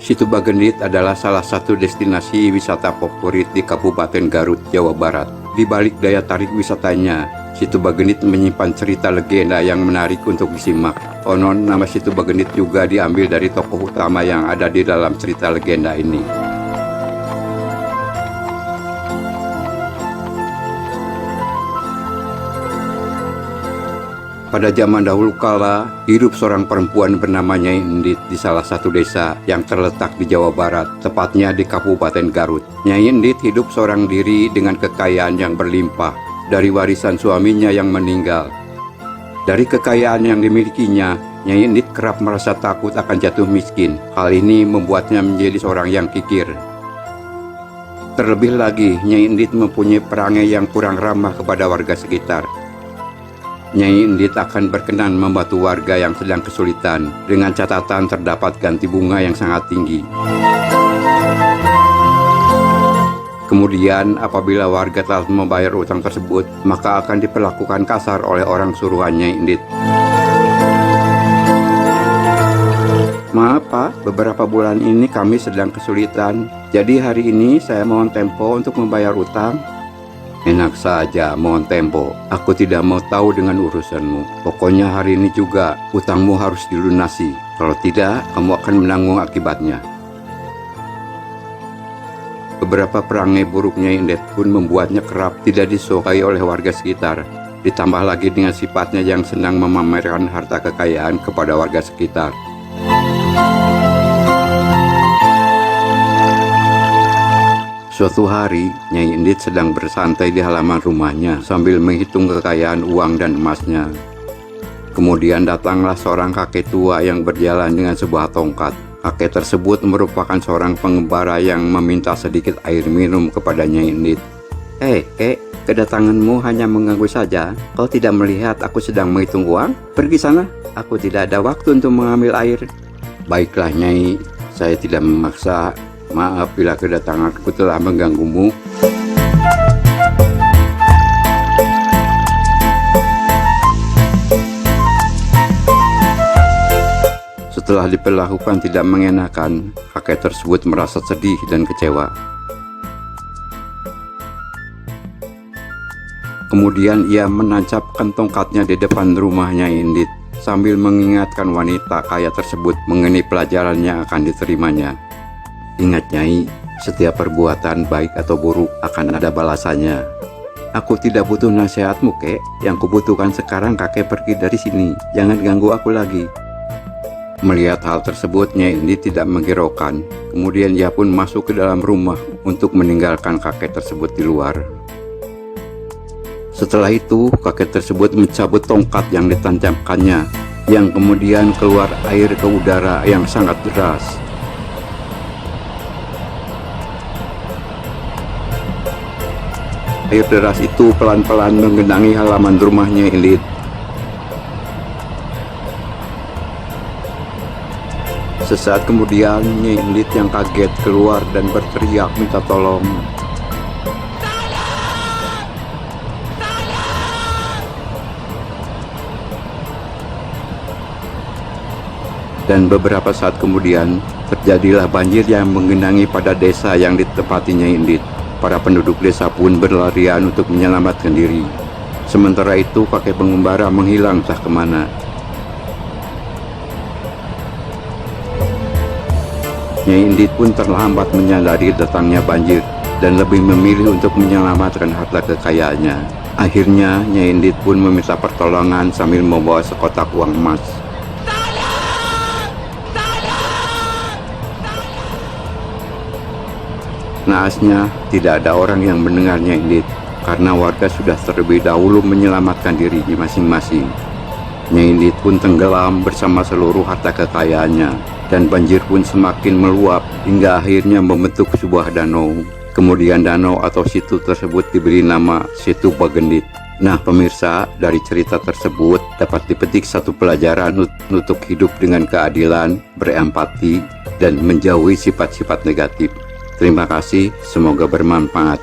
Situ Bagendit adalah salah satu destinasi wisata favorit di Kabupaten Garut, Jawa Barat. Di balik daya tarik wisatanya, Situ Bagendit menyimpan cerita legenda yang menarik untuk disimak. Konon, nama Situ Bagendit juga diambil dari tokoh utama yang ada di dalam cerita legenda ini. Pada zaman dahulu kala, hidup seorang perempuan bernama Nyai Endit di salah satu desa yang terletak di Jawa Barat, tepatnya di Kabupaten Garut. Nyai Endit hidup seorang diri dengan kekayaan yang berlimpah dari warisan suaminya yang meninggal. Dari kekayaan yang dimilikinya, Nyai Endit kerap merasa takut akan jatuh miskin. Hal ini membuatnya menjadi seorang yang kikir. Terlebih lagi, Nyai Endit mempunyai perangai yang kurang ramah kepada warga sekitar. Nyai Endit akan berkenan membantu warga yang sedang kesulitan dengan catatan terdapat ganti bunga yang sangat tinggi. Kemudian apabila warga telah membayar utang tersebut, maka akan diperlakukan kasar oleh orang suruhan Nyai Endit. Maaf Pak, beberapa bulan ini kami sedang kesulitan, jadi hari ini saya mohon tempo untuk membayar utang. Enak saja mohon tempo, aku tidak mau tahu dengan urusanmu. Pokoknya hari ini juga utangmu harus dilunasi. Kalau tidak, kamu akan menanggung akibatnya. Beberapa perangai buruk Nyai Endit pun membuatnya kerap tidak disukai oleh warga sekitar. Ditambah lagi dengan sifatnya yang senang memamerkan harta kekayaan kepada warga sekitar. Suatu hari, Nyai Endit sedang bersantai di halaman rumahnya sambil menghitung kekayaan uang dan emasnya. Kemudian datanglah seorang kakek tua yang berjalan dengan sebuah tongkat. Kakek tersebut merupakan seorang pengembara yang meminta sedikit air minum kepada Nyai Endit. Kek, kedatanganmu hanya mengganggu saja. Kau tidak melihat aku sedang menghitung uang? Pergi sana, aku tidak ada waktu untuk mengambil air. Baiklah Nyai, saya tidak memaksa. Maaf bila kedatanganku telah mengganggumu. Setelah diperlakukan tidak mengenakan, kakek tersebut merasa sedih dan kecewa. Kemudian ia menancapkan tongkatnya di depan rumahnya Endit sambil mengingatkan wanita kaya tersebut mengenai pelajaran yang akan diterimanya. Ingat Nyai, setiap perbuatan baik atau buruk akan ada balasannya. Aku tidak butuh nasihatmu, Kek. Yang kubutuhkan sekarang kakek pergi dari sini. Jangan ganggu aku lagi. Melihat hal tersebut, Nyai Endit tidak menghiraukan. Kemudian ia pun masuk ke dalam rumah untuk meninggalkan kakek tersebut di luar. Setelah itu, kakek tersebut mencabut tongkat yang ditancapkannya, yang kemudian keluar air ke udara yang sangat deras. Air deras itu pelan-pelan menggenangi halaman rumahnya Endit. Sesaat kemudian, Nyai Endit yang kaget keluar dan berteriak minta tolong. Dan beberapa saat kemudian, terjadilah banjir yang menggenangi pada desa yang ditempati Nyai Endit. Para penduduk desa pun berlarian untuk menyelamatkan diri. Sementara itu kakek pengembara menghilang entah kemana. Nyai Endit pun terlambat menyadari datangnya banjir dan lebih memilih untuk menyelamatkan harta kekayaannya. Akhirnya Nyai Endit pun meminta pertolongan sambil membawa sekotak uang emas. Naasnya, tidak ada orang yang mendengarnya Endit, karena warga sudah terlebih dahulu menyelamatkan dirinya masing-masing. Nyai Endit pun tenggelam bersama seluruh harta kekayaannya, dan banjir pun semakin meluap hingga akhirnya membentuk sebuah danau. Kemudian danau atau situ tersebut diberi nama Situ Bagendit. Nah pemirsa, dari cerita tersebut dapat dipetik satu pelajaran untuk hidup dengan keadilan, berempati, dan menjauhi sifat-sifat negatif. Terima kasih, semoga bermanfaat.